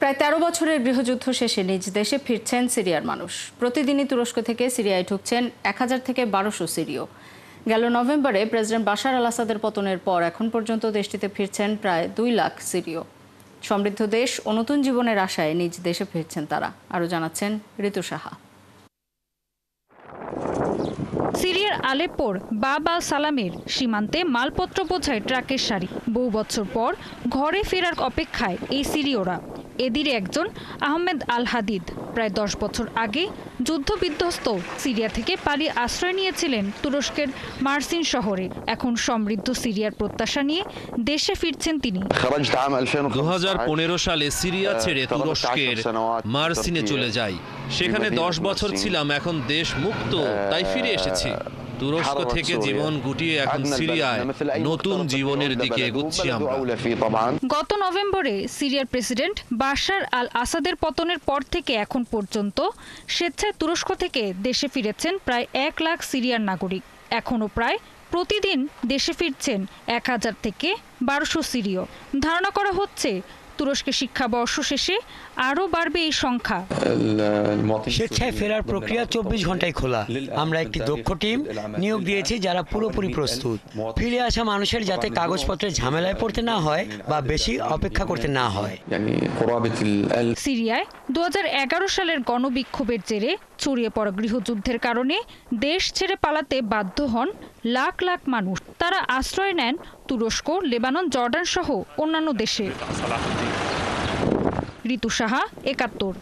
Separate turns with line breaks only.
প্রায় ১৩ বছরের গৃহযুদ্ধ শেষে নিজ দেশে ফিরছেন সিরিয়ার মানুষ। প্রতিদিনই তুরস্ক থেকে সিরিয়ায় ঢুকছেন ১,০০০ থেকে ১,২০০ সিরীয়। গেল নভেম্বরে প্রেসিডেন্ট বাশার আল আসাদের পতনের পর এখন পর্যন্ত দেশটিতে ফিরছেন প্রায় ২ লাখ সিরীয়। সমৃদ্ধ দেশ ও নতুন জীবনের আশায় নিজ দেশে ফিরছেন তারা। আরও জানাচ্ছেন ঋতু সাহা।
সিরিয়ার আলেপ্পোর বাব আল সালামের সীমান্তে মালপত্র বোঝাই ট্রাকের সারি। বহু বছর পর ঘরে ফেরার অপেক্ষায় এই সিরীয়রা। এদেরই একজন আহমেদ আল হাদিদ প্রায় ১০ বছর আগে যুদ্ধবিধ্বস্ত সিরিয়া থেকে পালিয়ে আশ্রয় নিয়েছিলেন তুরস্কের মার্সিন শহরে। এখন সমৃদ্ধ সিরিয়ার প্রত্যাশা নিয়ে দেশে ফিরছেন তিনি।
২০১৫ সালে সিরিয়া ছেড়ে তুরস্কের মার্সিনে চলে যাই। সেখানে ১০ বছর ছিলাম, এখন দেশ মুক্ত, তাই ফিরে এসেছি। তুরস্ক থেকে জীবন গুটিয়ে এখন সিরিয়ায় নতুন জীবনের দিকে এগুচ্ছি আমরা।
গত নভেম্বরে সিরিয়ার প্রেসিডেন্ট বাশার আল আসাদের পতনের পর থেকে এখন পর্যন্ত স্বেচ্ছায় তুরস্ক থেকে দেশে ফিরেছেন প্রায় ১ লাখ সিরিয়ার নাগরিক। এখনও প্রায় প্রতিদিন দেশে ফিরছেন ১,০০০ থেকে ১,২০০ সিরীয়। ধারণা করা হচ্ছে তুরস্কে শিক্ষাবর্ষ শেষে আরও বাড়বে এই সংখ্যা।
স্বেচ্ছায় ফেরার প্রক্রিয়া ২৪ ঘন্টায় খোলা। আমরা একটি দক্ষ টিম নিয়োগ দিয়েছি যারা পুরোপুরি প্রস্তুত। ফিরে আসা মানুষের যাতে কাগজপত্রের ঝামেলায় পড়তে না হয় বা বেশি অপেক্ষা করতে না হয়।
সিরিয়ায় ২০১১ সালের গণবিক্ষোভের জেরে ছড়িয়ে পড়া গৃহযুদ্ধের কারণে দেশ ছেড়ে পালাতে বাধ্য হন লাখ লাখ মানুষ। তারা আশ্রয় নেন তুরস্ক, লেবানন, জর্ডান সহ অন্যান্য দেশে। ঋতু সাহা, ৭১।